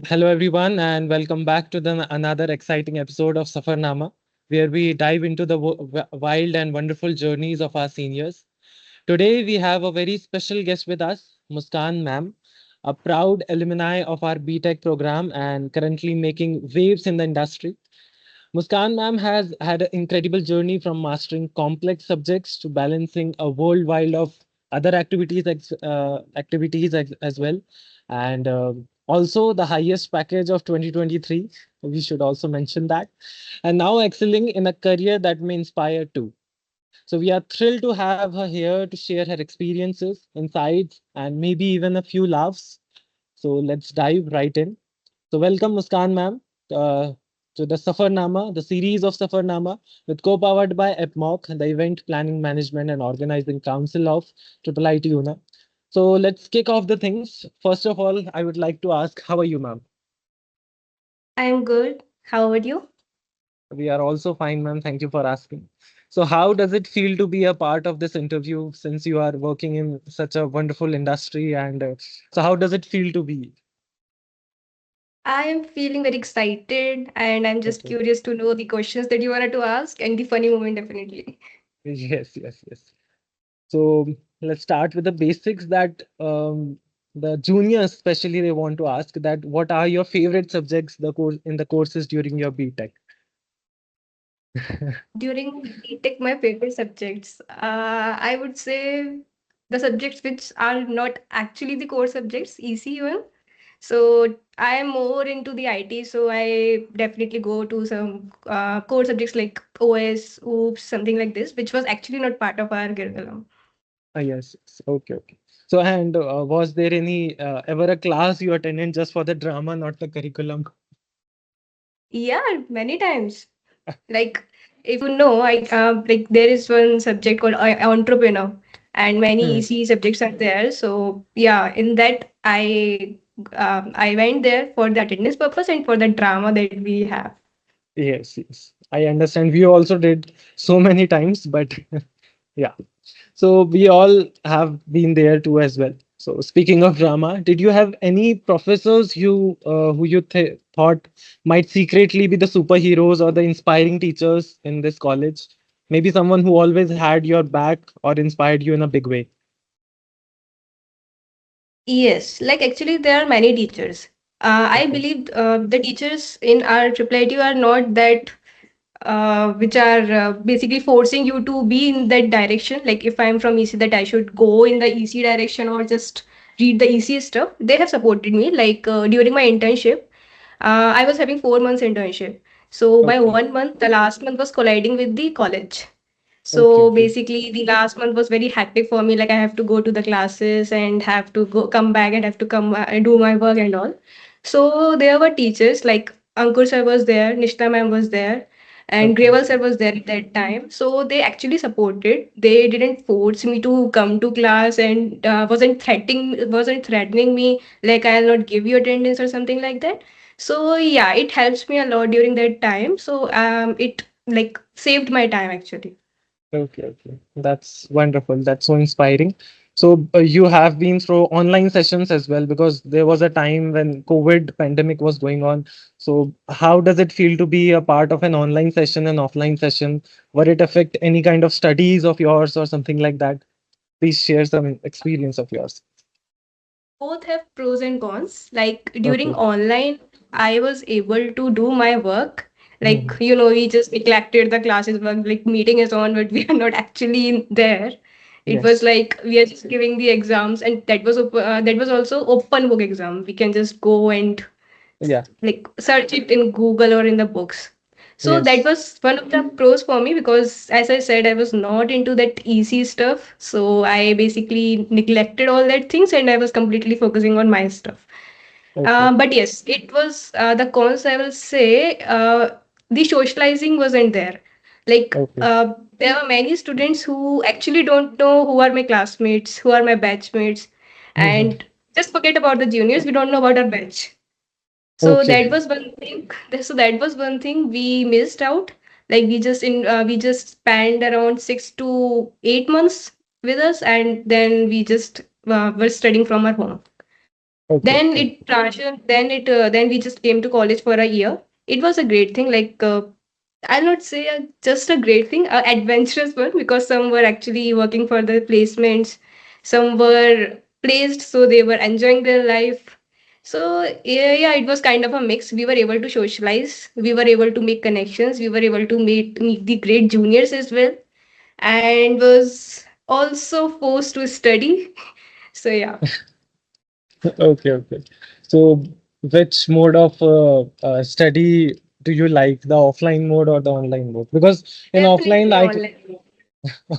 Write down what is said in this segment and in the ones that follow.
Hello, everyone, and welcome back to another exciting episode of Safarnama, where we dive into the wild and wonderful journeys of our seniors. Today, we have a very special guest with us, Muskan Ma'am, a proud alumni of our B.Tech program and currently making waves in the industry. Muskan Ma'am has had an incredible journey from mastering complex subjects to balancing a worldwide of other activities as well, and also the highest package of 2023. We should also mention that, and now excelling in a career that may inspire too. So we are thrilled to have her here to share her experiences, insights, and maybe even a few laughs. So let's dive right in. So welcome Muskan ma'am uh, to the Safarnama, the series of Safarnama with co-powered by EPMOC, the Event Planning Management and Organizing Council of IIIT Una. So let's kick off the things. First of all, I would like to ask, how are you, ma'am? I'm good. How about you? We are also fine, ma'am. Thank you for asking. So how does it feel to be a part of this interview since you are working in such a wonderful industry? And so how does it feel to be? I am feeling very excited and I'm just Okay. curious to know the questions that you wanted to ask and the funny moment definitely. Yes, yes, yes. So let's start with the basics that the juniors especially they want to ask that what are your favorite subjects the course in the courses during your B.Tech? During B.Tech, my favorite subjects, I would say the subjects which are not actually the core subjects, easy one. So I am more into the IT, so I definitely go to some core subjects like OS, OOPS, something like this, which was actually not part of our curriculum. Yes, yes. Okay, okay. So and was there any ever a class you attended just for the drama, not the curriculum? Yeah, many times. Like, if you know, I like there is one subject called entrepreneur, and many Hmm. easy subjects are there. So yeah, in that I went there for the attendance purpose and for the drama that we have. Yes, yes. I understand. We also did so many times, but yeah. So we all have been there too as well. So speaking of drama, did you have any professors who you thought might secretly be the superheroes or the inspiring teachers in this college? Maybe someone who always had your back or inspired you in a big way. Yes, like actually there are many teachers. I Okay. believe the teachers in our IIITU are not that which are basically forcing you to be in that direction. Like if I'm from EC, that I should go in the EC direction or just read the EC stuff. They have supported me. Like during my internship, I was having 4 months internship. So my Okay. 1 month, the last month was colliding with the college. Okay. So Okay. basically, the last month was very hectic for me. Like I have to go to the classes and have to go come back and have to come and do my work and all. So there were teachers like Ankur sir was there, Nishta ma'am was there, and Okay. Gravel sir was there at that time. So they actually supported. They didn't force me to come to class and wasn't threatening me like I'll not give you attendance or something like that. So yeah, it helps me a lot during that time. So it like saved my time actually. Okay, okay. That's wonderful. That's so inspiring. So you have been through online sessions as well because there was a time when COVID pandemic was going on. So how does it feel to be a part of an online session and offline session? Would it affect any kind of studies of yours or something like that? Please share some experience of yours. Both have pros and cons. Like during Okay. online, I was able to do my work. Like, Mhm. we just neglected the classes work, like meeting is on, but we are not actually there. It was Yes. like we are just giving the exams, and that was also open book exam. We can just go and Yeah. like search it in Google or in the books. So that Yes. was one of the pros for me because, as I said, I was not into that easy stuff. So I basically neglected all that things and I was completely focusing on my stuff. Okay. But yes, it was the cons, I will say. The socializing wasn't there. Like, Okay. there are many students who actually don't know who are my classmates, who are my batchmates, Mhm. and just forget about the juniors. We don't know about our batch. So Okay. that was one thing. So that was one thing we missed out. Like we just spent around 6 to 8 months with us, and then we just were studying from our home. Okay. Then Okay. it transitioned. Then we just came to college for a year. It was a great thing. Like I'll not say just a great thing, a adventurous one, because some were actually working for the placements, some were placed, so they were enjoying their life. So yeah, it was kind of a mix. We were able to socialize, we were able to make connections, we were able to meet the great juniors as well, and was also forced to study. So yeah. Okay. Okay. So, which mode of study do you like, the offline mode or the online mode? Because in offline, Definitely I online.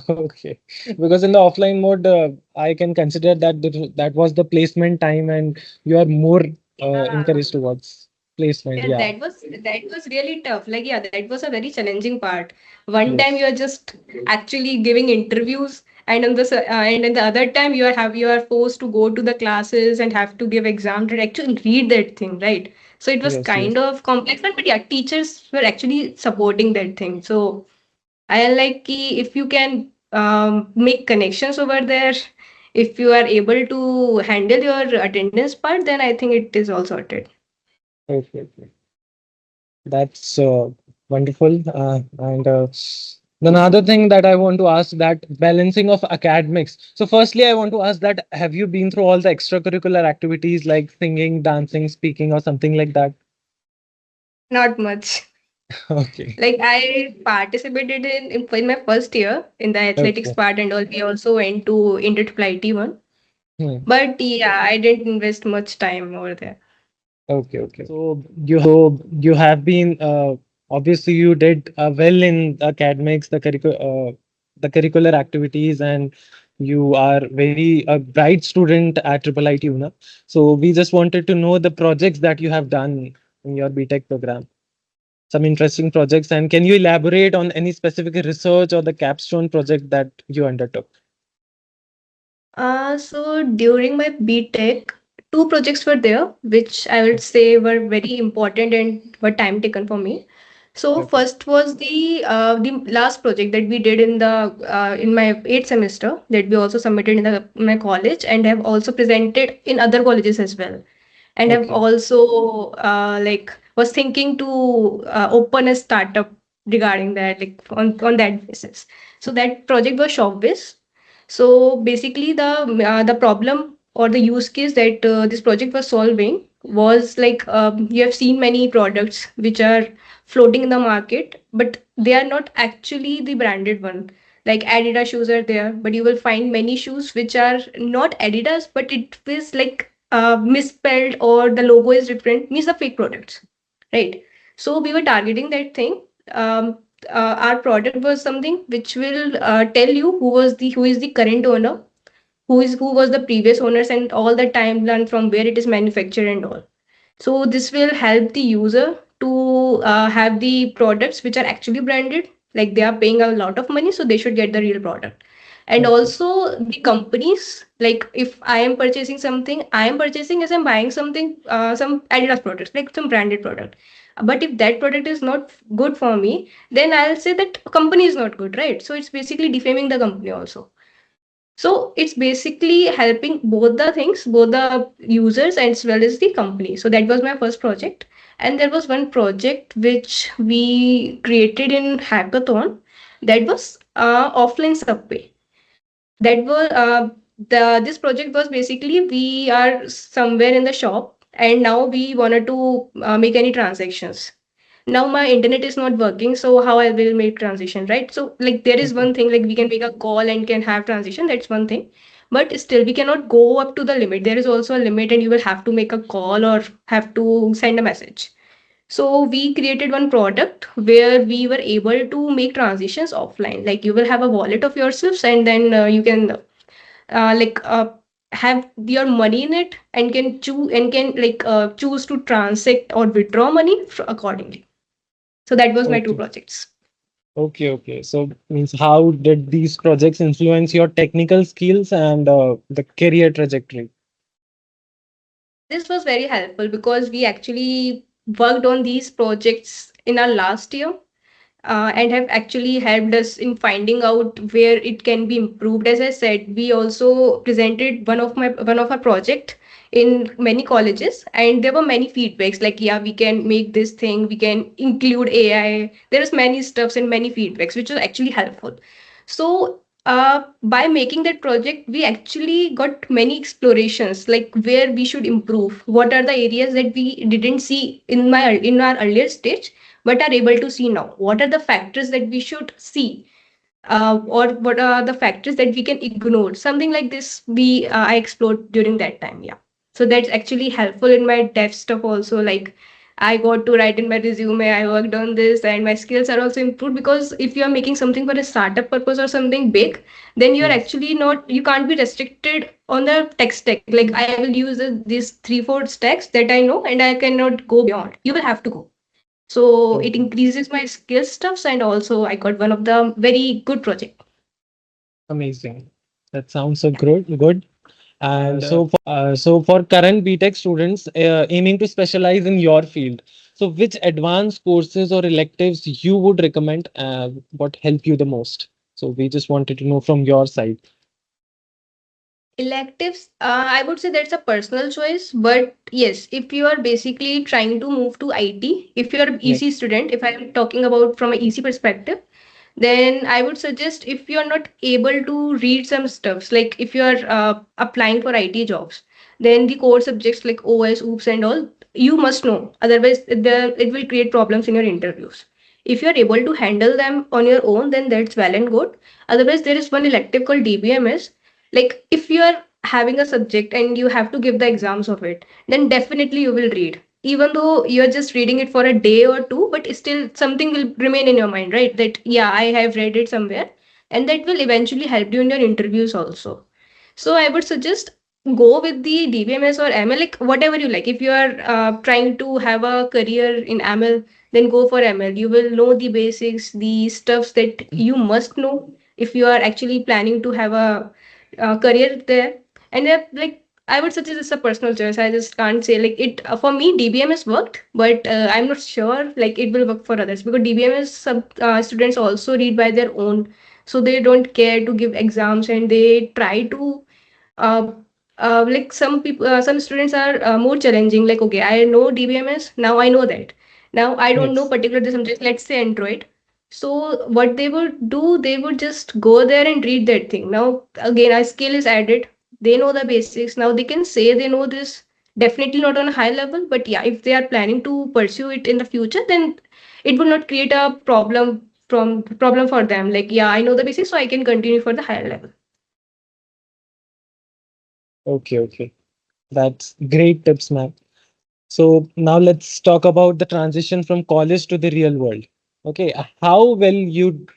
okay, because in the offline mode, I can consider that that was the placement time, and you are more Yeah. encouraged towards placement. Yeah, Yeah. that was really tough. Like, yeah, that was a very challenging part. One time you Yes. are just actually giving interviews, and and then the other time you are forced to go to the classes and have to give exams and actually read that thing, right? So it was Yes. Yes. kind of complex, but yeah, teachers were actually supporting that thing. So I like if you can make connections over there, if you are able to handle your attendance part, then I think it is all sorted. Okay. Okay. That's wonderful. And another thing that I want to ask, that balancing of academics. So, firstly, I want to ask that have you been through all the extracurricular activities like singing, dancing, speaking, or something like that? Not much. Okay. Like I participated in my first year in the athletics Okay. part and all. We also went to IIIT one. Hmm. But yeah, I didn't invest much time over there. Okay, okay. So you have been obviously you did well in the academics, the curricular activities, and you are very a bright student at IIIT Una. So we just wanted to know the projects that you have done in your B.Tech program. Some interesting projects, and can you elaborate on any specific research or the capstone project that you undertook? So during my B.Tech, two projects were there, which I would say were very important and were time taken for me. So Okay. first was the last project that we did in my eighth semester, that we also submitted in my college and have also presented in other colleges as well, and have Okay. also like was thinking to open a startup regarding that, like on that basis. So that project was shop based. So basically the problem or the use case that this project was solving was like, you have seen many products which are floating in the market, but they are not actually the branded one. Like Adidas shoes are there, but you will find many shoes which are not Adidas, but it is like misspelled or the logo is different, means the fake products, right? So we were targeting that thing. um, our product was something which will tell you who is the current owner, who was the previous owners, and all the timeline from where it is manufactured and all. So this will help the user to have the products which are actually branded, like they are paying a lot of money, so they should get the real product. And Okay. also the companies, like if I am purchasing something, I am purchasing as I'm buying something, some Adidas products, like some branded product. But if that product is not good for me, then I'll say that company is not good, right? So it's basically defaming the company also. So it's basically helping both the things, both the users as well as the company. So that was my first project. And there was one project which we created in hackathon, that was offline subway. That was the this project was basically, we are somewhere in the shop and now we wanted to make any transactions. Now my internet is not working, so how I will make transition, right? So like there is Okay. one thing, like we can make a call and can have transition, that's one thing. But still we cannot go up to the limit. There is also a limit and you will have to make a call or have to send a message. So we created one product where we were able to make transitions offline. Like you will have a wallet of yourselves, and then you can like have your money in it and can choose and can like choose to transact or withdraw money accordingly. So that was my two Okay. projects. Okay, okay. So means how did these projects influence your technical skills and the career trajectory? This was very helpful because we actually worked on these projects in our last year, and have actually helped us in finding out where it can be improved. As I said, we also presented one of our project in many colleges, and there were many feedbacks like, yeah, we can make this thing, we can include AI. There is many stuffs and many feedbacks which was actually helpful. So by making that project, we actually got many explorations, like where we should improve, what are the areas that we didn't see in our earlier stage but are able to see now, what are the factors that we should see, or what are the factors that we can ignore. Something like this we I explored during that time. Yeah, so that's actually helpful in my dev stuff also. Like, I got to write in my resume, I worked on this, and my skills are also improved, because if you are making something for a startup purpose or something big, then you are Yes. actually not, you can't be restricted on the tech stack. Like, I will use these 3-4 stacks that I know and I cannot go beyond. You will have to go. So it Okay. increases my skill stuffs, and also I got one of the very good project. Amazing. That sounds so good. And And so for current B.Tech students aiming to specialize in your field, so which advanced courses or electives you would recommend? What help you the most? So we just wanted to know from your side. electives, I would say that's a personal choice, but yes, if you are basically trying to move to IT, if you're an Yes. EC student, if I'm talking about from an EC perspective, then I would suggest, if you're not able to read some stuffs, like if you're applying for IT jobs, then the core subjects like OS, OOPS, and all, you must know. Otherwise, it will create problems in your interviews. If you're able to handle them on your own, then that's well and good. Otherwise, there is one elective called DBMS. Like, if you are having a subject and you have to give the exams of it, then definitely you will read, even though you're just reading it for a day or two, but still something will remain in your mind, right? That, yeah, I have read it somewhere, and that will eventually help you in your interviews also. So I would suggest, go with the DBMS or ML, like whatever you like. If you are trying to have a career in ML, then go for ML. You will know the basics, the stuffs that you must know if you are actually planning to have a career there. And like, I would suggest it's a personal choice. I just can't say like it. For me, DBMS worked, but I'm not sure like it will work for others, because DBMS students also read by their own, so they don't care to give exams, and they try to uh, like some people, some students are more challenging. Like, okay, I know DBMS, now I know that. Now I don't know Yes. particular the subject, let's say Android. So what they would do, they would just go there and read that thing. Now again, a skill is added. They know the basics. Now they can say they know this. Definitely not on a high level, but yeah, if they are planning to pursue it in the future, then it will not create a problem for them. Like, yeah, I know the basics, so I can continue for the higher level. Okay. Okay. That's great tips, ma'am. So now let's talk about the transition from college to the real world. Okay, how well you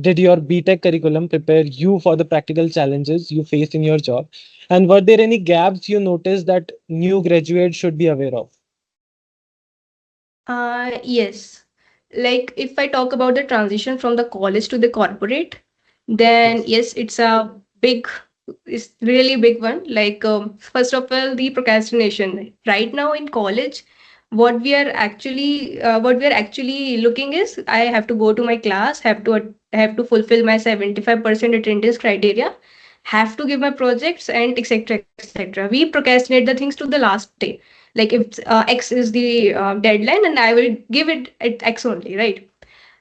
did your B.Tech curriculum prepare you for the practical challenges you face in your job? And were there any gaps you noticed that new graduates should be aware of? Yes. Like, if I talk about the transition from the college to the corporate, then Yes. yes, big, it's really big one. Like, first of all, the procrastination. Right now in college, what we are actually looking is, I have to go to my class, have to fulfill my 75% attendance criteria, have to give my projects, and etc. etc. We procrastinate the things to the last day. Like, if X is the deadline, and I will give it at X only, right?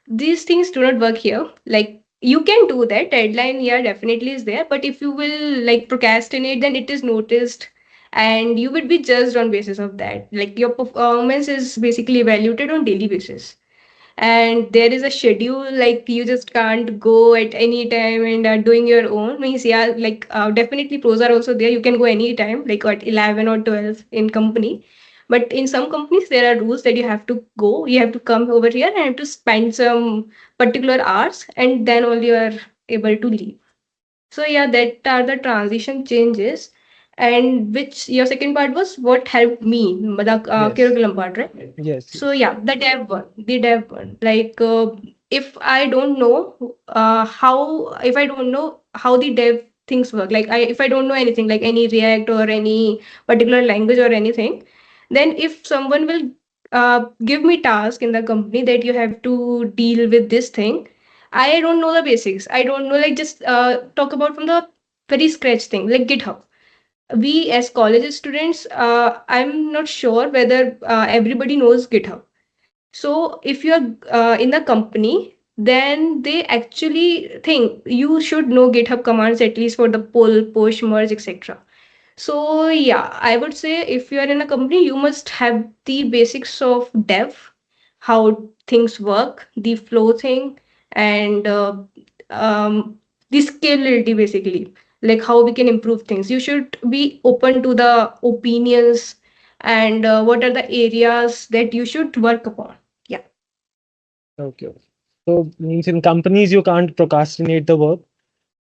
These things do not work here. Like, you can do that, deadline, yeah, definitely is there, but if you will like procrastinate, then it is noticed, and you would be judged on basis of that. Like, your performance is basically evaluated on daily basis, and there is a schedule. Like, you just can't go at any time and doing your own means, yeah, like, definitely pros are also there, you can go anytime, like at 11 or 12 in company. But in some companies, there are rules that you have to come over here and have to spend some particular hours, and then only you are able to leave. So yeah, that are the transition changes. And which your second part was, what helped me, the Yes. curriculum part, right? Yes. So Yes. yeah, the dev one. Like, if I don't know if I don't know how the dev things work, like, if I don't know anything, like any React or any particular language or anything, then if someone will give me task in the company that you have to deal with this thing, I don't know the basics. I don't know, like, just talk about from the very scratch thing, like GitHub. we as college students, I'm not sure whether everybody knows GitHub. So if you're in a company, then they actually think you should know GitHub commands at least for the pull, push, merge, etc. So yeah, I would say if you are in a company, you must have the basics of dev, how things work, the flow thing, and um, the scalability basically, like how we can improve things. You should be open to the opinions and what are the areas that you should work upon. Yeah. Okay. So means in companies you can't procrastinate the work,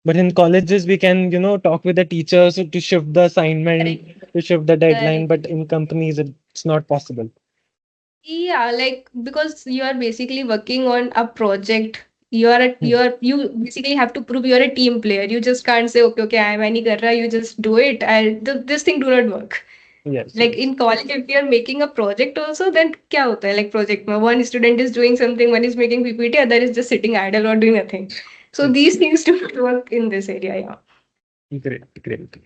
but in colleges we can, talk with the teachers to shift the assignment, Correct. to shift the deadline. Correct. But in companies it's not possible. Yeah, like because you are basically working on a project. Hmm. You basically have to prove you're a team player. You just can't say, okay, okay, I'm any kar raha, you just do it. This thing do not work. Yes, Like yes. in college, if we are making a project also, then kya hota hai? Like project mein one student is doing something, one is making PPT, other is just sitting idle or doing nothing. So Yes. these things do not work in this area. Yeah. Great, great.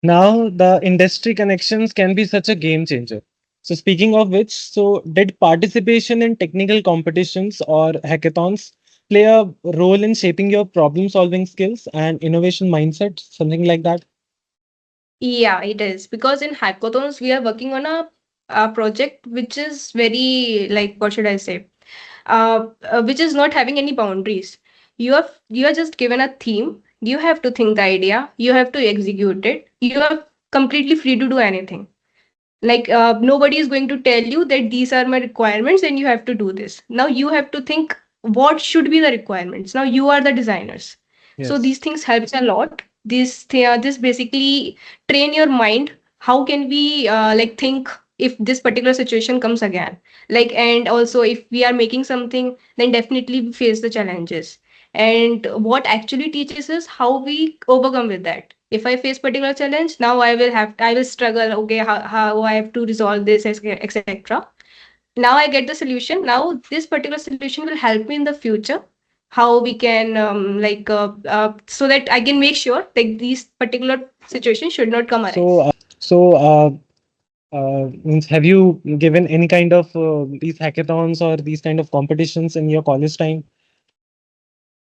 Now, the industry connections can be such a game changer. So, speaking of which, so did participation in technical competitions or hackathons play a role in shaping your problem solving skills and innovation mindset, something like that? Yeah, it is because in hackathons we are working on a project which is very like what should I say? Which is not having any boundaries. You are just given a theme. You have to think the idea. You have to execute it. You are completely free to do anything. Like nobody is going to tell you that these are my requirements and you have to do this. Now you have to think what should be the requirements. Now you are the designers. So Yes. these things helps a lot. This basically train your mind. How can we like think if this particular situation comes again, like, and also if we are making something, then definitely we face the challenges, and what actually teaches us how we overcome with that. If I face particular challenge, now I will struggle, okay, how I have to resolve this, etc. Now I get the solution. Now this particular solution will help me in the future, how we can so that I can make sure that these particular situations should not come arise. So, means have you given any kind of these hackathons or these kind of competitions in your college time?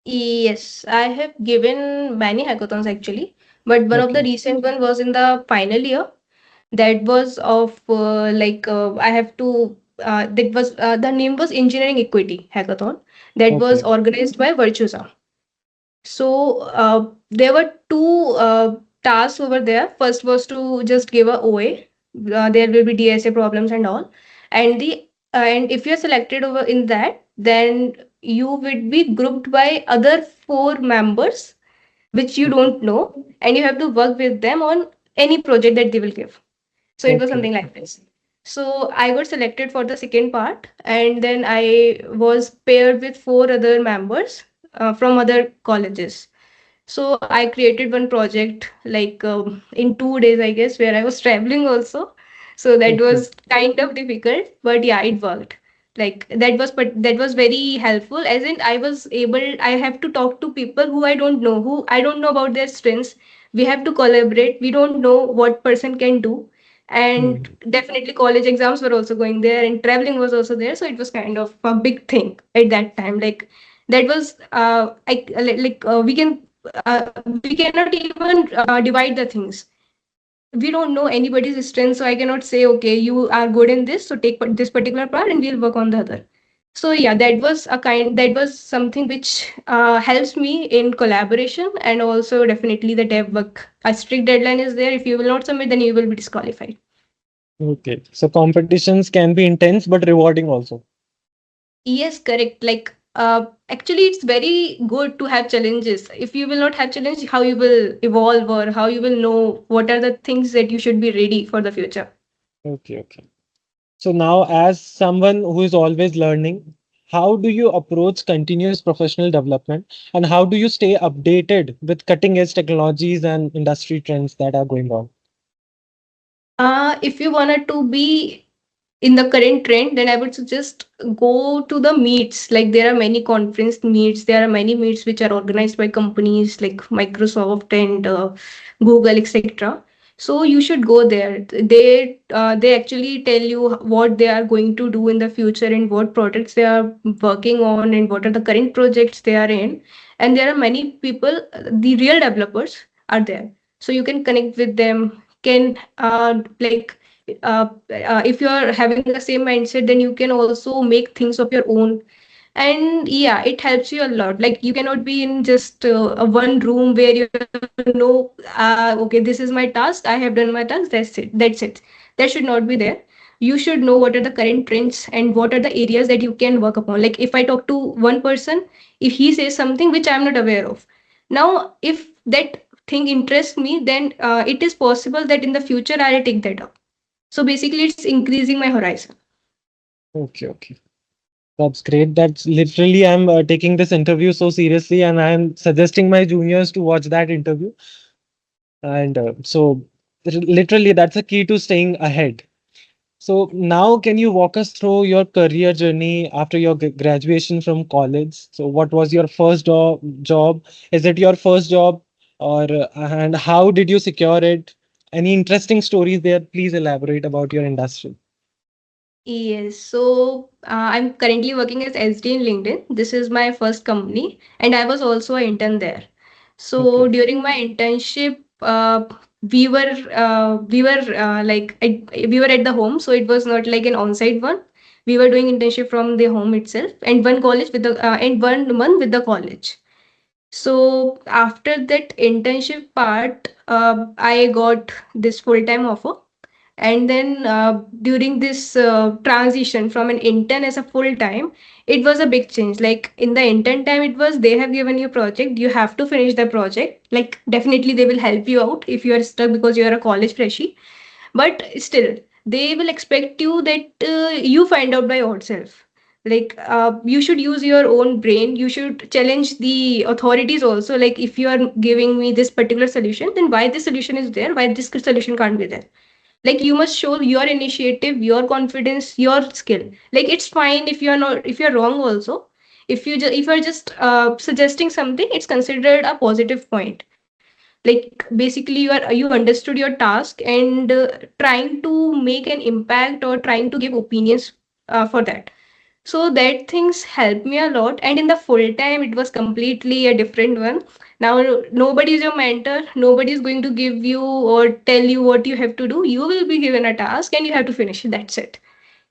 Yes, I have given many hackathons actually, but one of the Okay. recent one was in the final year. That was of I have to that was the name was Engineering Equity Hackathon, that was Okay. organized by Virtusa. So there were two tasks over there. First was to just give a OA. There will be DSA problems and all, and the and if you're selected over in that, then you would be grouped by other four members which you Okay. don't know, and you have to work with them on any project that they will give. So it was Okay. something like this. So I got selected for the second part, and then I was paired with four other members from other colleges. So I created one project like in 2 days, I guess, where I was traveling also. So that Okay. was kind of difficult, but yeah, it worked. Like but that was very helpful. As in, I was able. I have to talk to people who I don't know about their strengths. We have to collaborate. We don't know what person can do, Hmm. and definitely college exams were also going there, and traveling was also there. So it was kind of a big thing at that time. Like that was we cannot even divide the things. We don't know anybody's strength, so I cannot say, okay, you are good in this, so take this particular part and we'll work on the other. So yeah, that was something which helps me in collaboration, and also definitely the dev work. A strict deadline is there. If you will not submit, then you will be disqualified. Okay. So competitions can be intense but rewarding also. Yes, correct. Like, actually, it's very good to have challenges. If you will not have challenge, how you will evolve, or how you will know what are the things that you should be ready for the future. Okay. Okay. So now, as someone who is always learning, how do you approach continuous professional development and how do you stay updated with cutting edge technologies and industry trends that are going on? If you wanted to be in the current trend, then I would suggest go to the meets. Like there are many conference meets, there are many meets which are organized by companies like Microsoft and Google, etc. So you should go there. They actually tell you what they are going to do in the future and what projects they are working on and what are the current projects they are in. And there are many people, the real developers are there. So you can connect with them. Can if you are having the same mindset, then you can also make things of your own. And yeah, it helps you a lot. Like you cannot be in just a one room where you know, okay, this is my task, I have done my task, that's it. That should not be there. You should know what are the current trends and what are the areas that you can work upon. Like if I talk to one person, if he says something which I'm not aware of, now if that thing interests me, then it is possible that in the future I'll take that up. So basically it's increasing my horizon. Okay, okay. That's great. That's literally, I'm taking this interview so seriously, and I'm suggesting my juniors to watch that interview. And literally, that's a key to staying ahead. So now, can you walk us through your career journey after your graduation from college? So what was your first job? Is it your first job, or and how did you secure it? Any interesting stories there? Please elaborate about your industry. Yes, so I'm currently working as SD in LinkedIn. This is my first company, and I was also an intern there. So Okay. during my internship, we were at the home, so it was not like an on-site one. We were doing internship from the home itself, and one college with the and 1 month with the college. So after that internship part, I got this full-time offer. And then during this transition from an intern as a full time, it was a big change. Like in the intern time, it was they have given you a project, you have to finish the project. Like definitely they will help you out if you are stuck because you are a college freshie, but still they will expect you that you find out by yourself. Like you should use your own brain, you should challenge the authorities also. Like if you are giving me this particular solution, then why this solution is there, why this solution can't be there? Like you must show your initiative, your confidence, your skill. Like it's fine if you're not, if you're wrong also. If you're just suggesting something, it's considered a positive point. Like basically you understood your task and trying to make an impact or trying to give opinions for that. So that things helped me a lot. And in the full time, it was completely a different one. Now, nobody is your mentor. Nobody is going to give you or tell you what you have to do. You will be given a task and you have to finish it. That's it.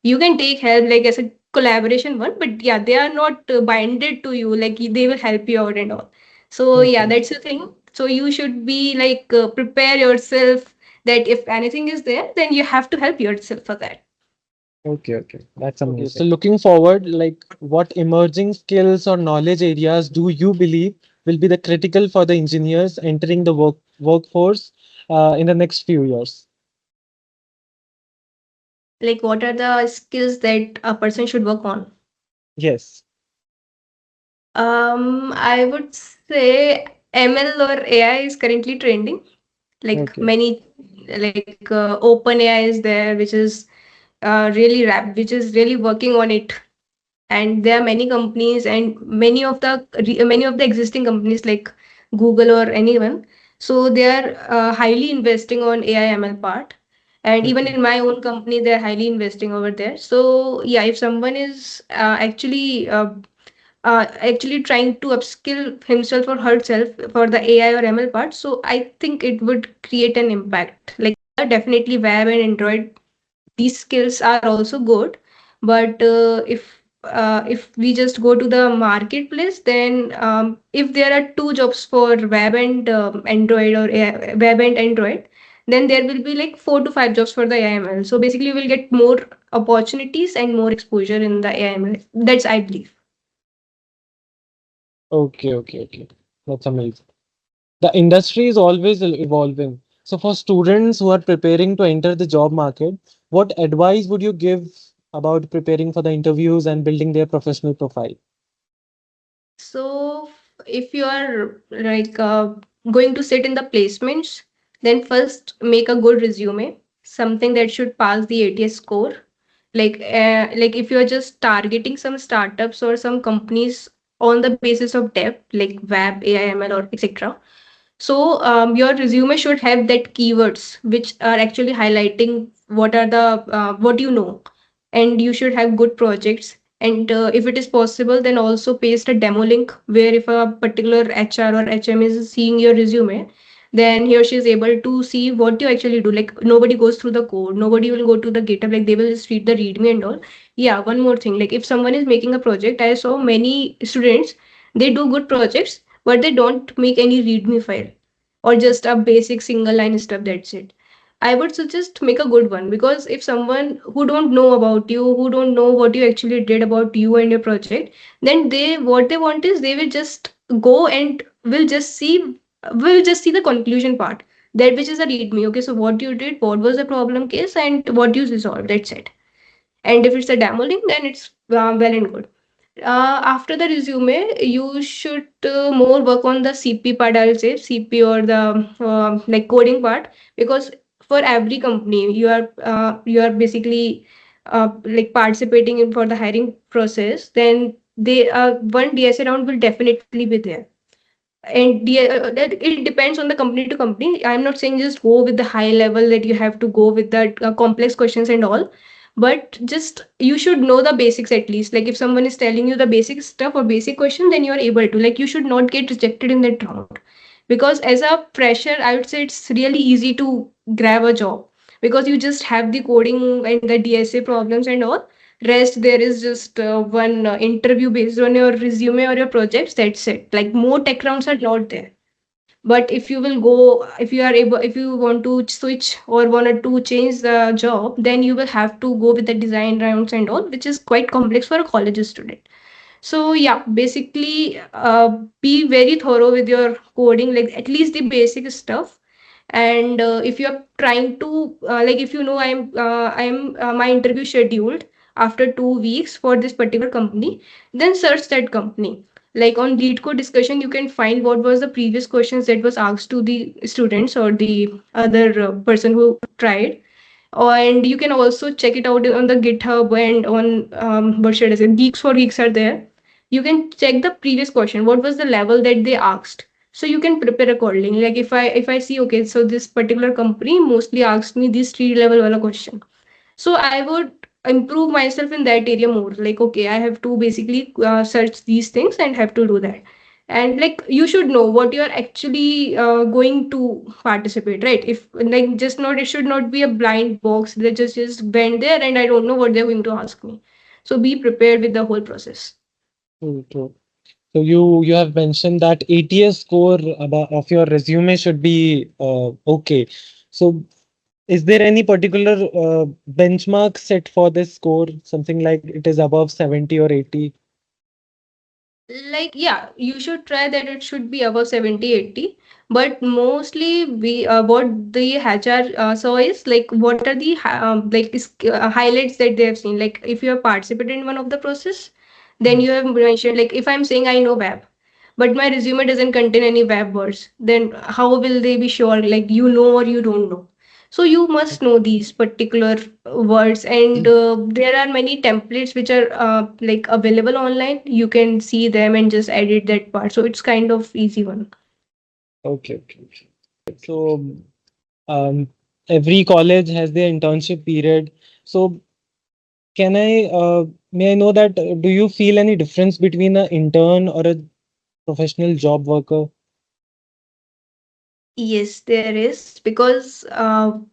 You can take help like as a collaboration one, but yeah, they are not binded to you. Like they will help you out and all. So yeah, Okay. that's the thing. So you should be like prepare yourself that if anything is there, then you have to help yourself for that. Okay, okay. That's amazing. So looking forward, like what emerging skills or knowledge areas do you believe will be the critical for the engineers entering the workforce in the next few years? Like what are the skills that a person should work on? Yes. I would say ML or AI is currently trending. Like Okay. many, like OpenAI is there, which is which is really working on it. And there are many companies and many of the existing companies like Google or anyone. So they are highly investing on AI ML part. And even Okay. in my own company, they're highly investing over there. So yeah, if someone is actually trying to upskill himself or herself for the AI or ML part. So I think it would create an impact. Like definitely web and Android, these skills are also good. But if we just go to the marketplace, then if there are two jobs for web and Android or AI, web and Android, then there will be like 4 to 5 jobs for the AIML. So basically, we'll get more opportunities and more exposure in the AIML. That's I believe. Okay, okay, okay. That's amazing. The industry is always evolving. So for students who are preparing to enter the job market, what advice would you give about preparing for the interviews and building their professional profile? So if you are like going to sit in the placements, then first make a good resume, something that should pass the ATS score. Like if you're just targeting some startups or some companies on the basis of depth, like web, AI, ML, or etc. So your resume should have that keywords which are actually highlighting what are the what you know, and you should have good projects. And if it is possible, then also paste a demo link where if a particular HR or HM is seeing your resume, then he or she is able to see what you actually do. Like nobody goes through the code, nobody will go to the GitHub, like they will just read the README and all. Yeah, one more thing, like if someone is making a project, I saw many students, they do good projects, but they don't make any README file or just a basic single line stuff. That's it. I would suggest make a good one, because if someone who don't know about you, who don't know what you actually did about you and your project, then they what they want is they will just go and will just see the conclusion part, that which is a readme. Okay, so what you did, what was the problem case, and what you resolved. That's it. And if it's a demo link, then it's well and good. After the resume, you should more work on the CP part. I'll say CP or the like coding part, because for every company you are basically like participating in for the hiring process. Then they one DSA round will definitely be there. And that it depends on the company to company. I'm not saying just go with the high level, that you have to go with the complex questions and all, but just you should know the basics at least. Like if someone is telling you the basic stuff or basic question, then you are able to, like, you should not get rejected in that round. Because as a fresher, I would say it's really easy to grab a job, because you just have the coding and the DSA problems and all. Rest, there is just one interview based on your resume or your projects. That's it. Like more tech rounds are not there. But if you will go, if you are able, if you want to switch or wanted to change the job, then you will have to go with the design rounds and all, which is quite complex for a college student. So yeah, basically, be very thorough with your coding, like at least the basic stuff. And if you're trying to like, if you know I'm my interview scheduled after 2 weeks for this particular company, then search that company. Like on lead code discussion, you can find what was the previous questions that was asked to the students or the other person who tried. And you can also check it out on the GitHub and on what should I say, Geeks for Geeks are there. You can check the previous question, what was the level that they asked, so you can prepare accordingly. Like if I see, okay, so this particular company mostly asked me this 3 level wala question, so I would improve myself in that area more. Like, okay, I have to basically search these things and have to do that. And like you should know what you are actually going to participate, right? If like just not, it should not be a blind box that just went there and I don't know what they're going to ask me. So be prepared with the whole process. True, true. So you have mentioned that ATS score of your resume should be okay. So is there any particular benchmark set for this score? Something like it is above 70 or 80? Like, yeah, you should try that it should be above 70, 80. But mostly we what the HR saw is like what are the highlights that they have seen. Like if you have participated in one of the process, then Mm. you have mentioned, like if I'm saying I know web, but my resume doesn't contain any web words, then how will they be sure like you know or you don't know? So you must know these particular words. And there are many templates which are like available online. You can see them and just edit that part, so it's kind of easy one. Okay, okay, okay. So um, every college has their internship period. So can may I know that do you feel any difference between an intern or a professional job worker? Yes, there is, because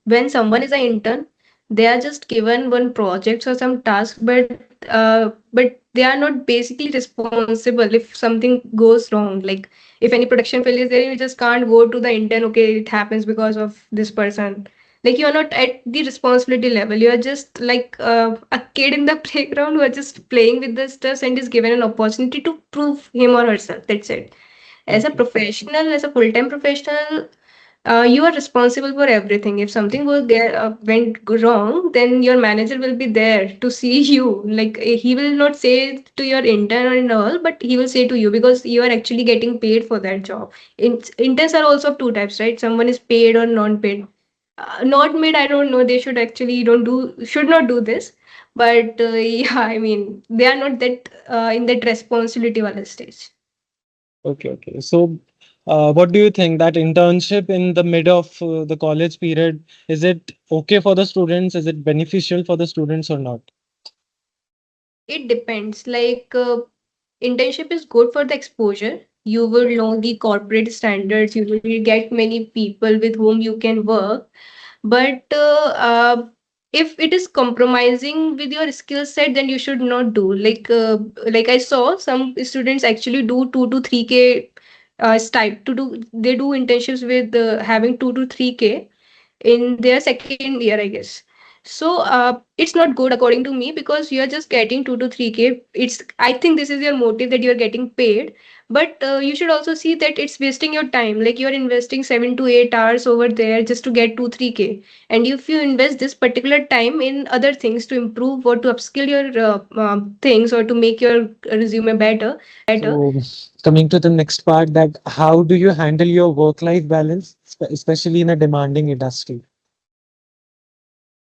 when someone is an intern, they are just given one project or some task, but they are not basically responsible if something goes wrong. Like if any production failure is there, you just can't go to the intern. Okay, it happens because of this person. Like you are not at the responsibility level. You are just like a kid in the playground who are just playing with the stuff and is given an opportunity to prove him or herself. That's it. As a Okay. professional, as a full-time professional, you are responsible for everything. If something went wrong, then your manager will be there to see you. Like he will not say to your intern and all, but he will say to you, because you are actually getting paid for that job. Interns are also of two types, right? Someone is paid or non-paid. Not made, I don't know. They should actually don't do should not do this. But yeah, I mean, they are not that in that responsibility wala stage. Okay, okay. So What do you think that internship in the mid of the college period, is it okay for the students? Is it beneficial for the students or not? It depends. Internship is good for the exposure. You will know the corporate standards. You will get many people with whom you can work. But if it is compromising with your skill set, then you should not do. Like I saw some students actually do 2 to 3K stipend to do. They do internships with having 2 to 3K in their second year, I guess. So it's not good according to me, because you're just getting 2 to 3K. It's, I think this is your motive, that you're getting paid. But you should also see that it's wasting your time. Like, you're investing 7 to 8 hours over there just to get 2 3K. And if you invest this particular time in other things to improve or to upskill your things, or to make your resume better. So, coming to the next part, that how do you handle your work-life balance, especially in a demanding industry?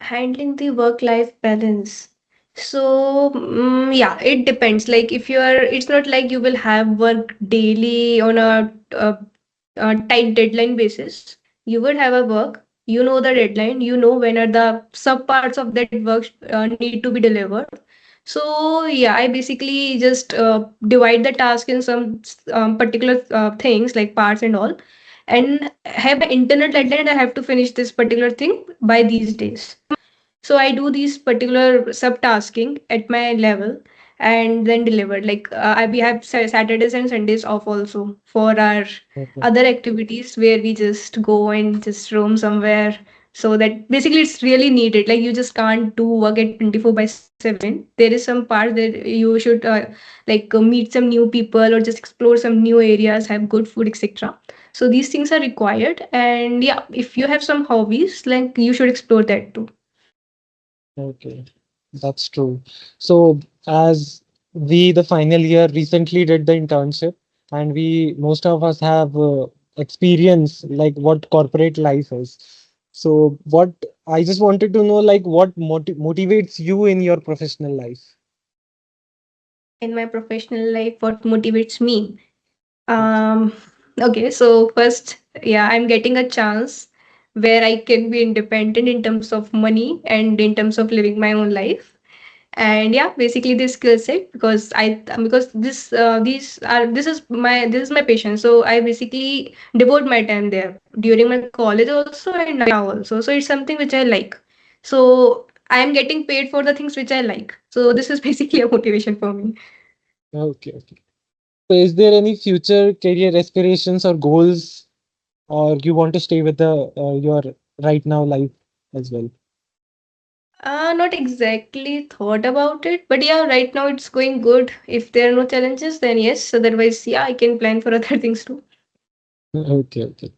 Handling the work life balance. So yeah, it depends. Like, if you are, it's not like you will have work daily on a tight deadline basis. You would have a work, you know the deadline, you know when are the sub parts of that work need to be delivered. So yeah, I basically just divide the task in some particular things, like parts and all, and have an internal deadline. I have to finish this particular thing by these days. So I do these particular subtasking at my level, and then delivered. We have Saturdays and Sundays off also for our Okay. other activities, where we just go and just roam somewhere. So that basically it's really needed. Like, you just can't do work at 24/7. There is some part that you should meet some new people, or just explore some new areas, have good food, etc. So these things are required. And yeah, if you have some hobbies, like, you should explore that too. Okay, that's true. So, as we, the final year, recently did the internship, and we, most of us have experience like what corporate life is. So, what I just wanted to know, like, what motivates you in your professional life? In my professional life, what motivates me? um okay, so first, yeah, I'm getting a chance where I can be independent in terms of money and in terms of living my own life. And yeah, basically this skill set, because this is my passion. So I basically devote my time there during my college also, and now also. So it's something which I like. So I'm getting paid for the things which I like. So this is basically a motivation for me. Okay, okay. So, is there any future career aspirations or goals, or you want to stay with the your right now life as well? Not exactly thought about it, but yeah, right now it's going good. If there are no challenges, then yes. Otherwise, yeah, I can plan for other things too. Okay, okay.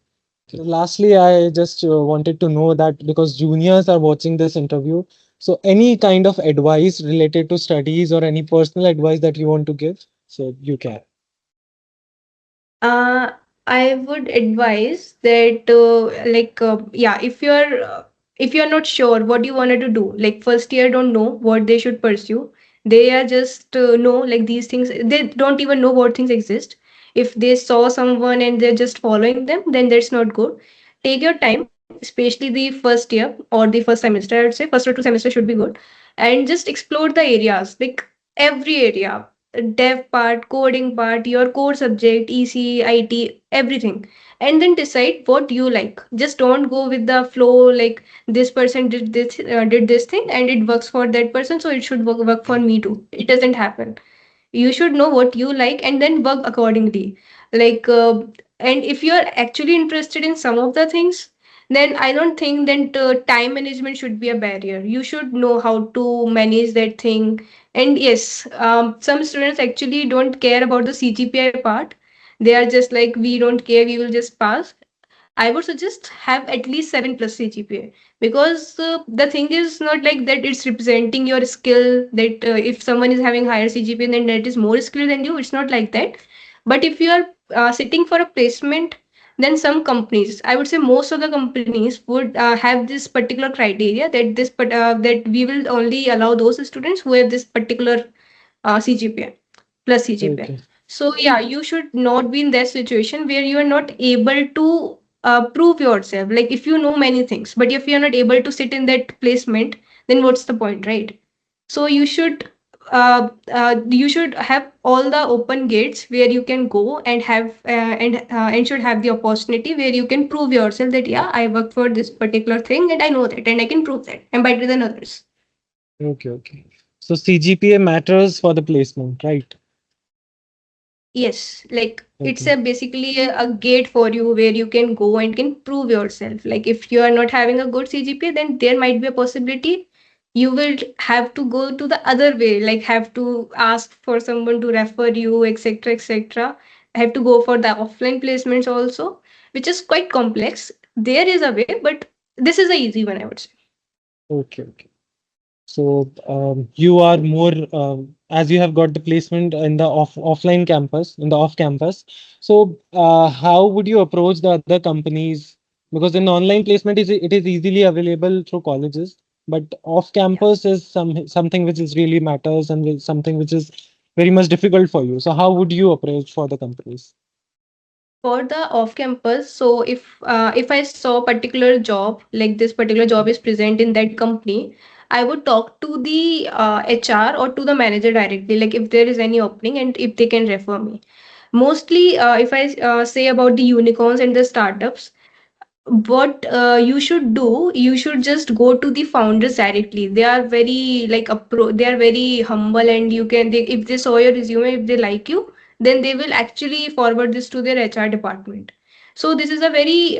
So lastly, I just wanted to know that because juniors are watching this interview, so any kind of advice related to studies or any personal advice that you want to give, so you can. Uh, I would advise that, yeah, if you're not sure what you wanted to do, like first year don't know what they should pursue. They are just know like these things. They don't even know what things exist. If they saw someone and they're just following them, then that's not good. Take your time, especially the first year or the first semester. I would say first or 2 semesters should be good, and just explore the areas, like every area, dev part, coding part, your core subject, EC, IT, everything. And then decide what you like. Just don't go with the flow, like this person did this thing and it works for that person, so it should work for me too. It doesn't happen. You should know what you like and then work accordingly. like uh, and if you're actually interested in some of the things, then I don't think that time management should be a barrier. You should know how to manage that thing. And yes, some students actually don't care about the CGPI part. They are just like, we don't care, we will just pass. I would suggest have at least 7 plus CGPA, because the thing is not like that it's representing your skill, that if someone is having higher CGPA, then that is more skilled than you. It's not like that. But if you are sitting for a placement, then some companies, I would say most of the companies would have this particular criteria, that we will only allow those students who have this particular CGPA plus CGPA. Okay. So yeah, you should not be in that situation where you are not able to prove yourself. Like if you know many things, but if you are not able to sit in that placement, then what's the point, right? So you should have all the open gates where you can go and have and should have the opportunity where you can prove yourself that yeah, I worked for this particular thing and I know that and I can prove that I'm better than others. Okay, okay. So CGPA matters for the placement, right? Yes, like it's Okay. a basically a gate for you where you can go and can prove yourself. Like if you are not having a good CGPA, then there might be a possibility you will have to go to the other way, like have to ask for someone to refer you, etc., etc. Have to go for the offline placements also, which is quite complex. There is a way, but this is a easy one, I would say. Okay, okay. So you are more as you have got the placement in the offline campus, in the off campus. So how would you approach the other companies? Because in online placement is it is easily available through colleges, but off Yeah. campus is something which is really matters and something which is very much difficult for you. So how would you approach for the companies? For the off campus, so if I saw particular job, like this particular job is present in that company, I would talk to the HR or to the manager directly, like if there is any opening and if they can refer me. Mostly if I say about the unicorns and the startups, what you should do, you should just go to the founders directly. They are very like they are very humble, and you can if they saw your resume, if they like you, then they will actually forward this to their HR department. So this is a very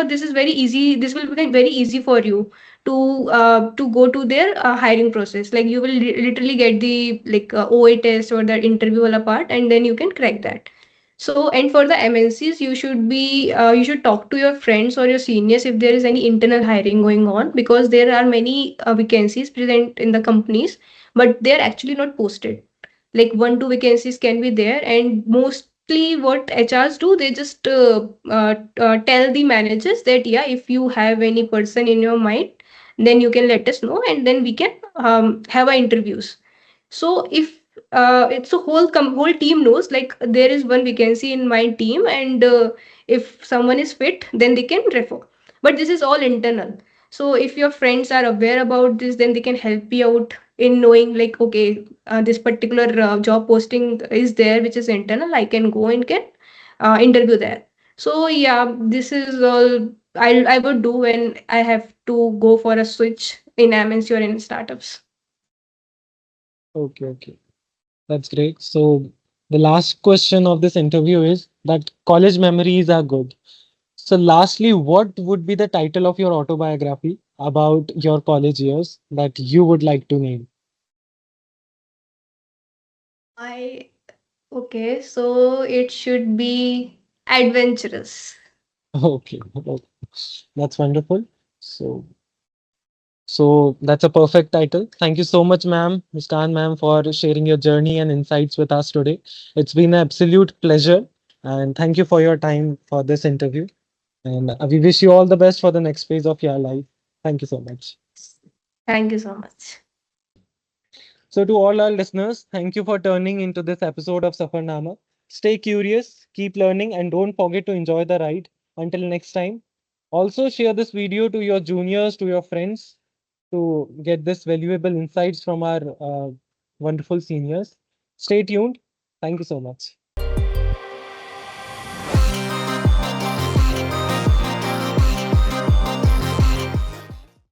this is very easy, this will become very easy for you to go to their hiring process. Like you will literally get the like OA test or the interview wala part, and then you can crack that. So, and for the MNCs, you should talk to your friends or your seniors if there is any internal hiring going on, because there are many vacancies present in the companies, but they are actually not posted. Like one, two vacancies can be there, and mostly what HRs do, they just tell the managers that yeah, if you have any person in your mind, then you can let us know, and then we can have our interviews. So if it's a whole team knows like there is one vacancy in my team, and if someone is fit, then they can refer. But this is all internal. So if your friends are aware about this, then they can help you out in knowing like okay, this particular job posting is there, which is internal. I can go and get interview there. So yeah, this is all I would do when I have to go for a switch in MNC or in startups. Okay, okay. That's great. So the last question of this interview is that college memories are good. So lastly, what would be the title of your autobiography about your college years that you would like to name? I Okay, so it should be adventurous. Okay, okay. That's wonderful. So, so that's a perfect title. Thank you so much, ma'am, Muskan, ma'am, for sharing your journey and insights with us today. It's been an absolute pleasure, and thank you for your time for this interview. And we wish you all the best for the next phase of your life. Thank you so much. Thank you so much. So, to all our listeners, thank you for turning into this episode of Safarnama. Stay curious, keep learning, and don't forget to enjoy the ride. Until next time. Also, share this video to your juniors, to your friends, to get this valuable insights from our wonderful seniors. Stay tuned. Thank you so much.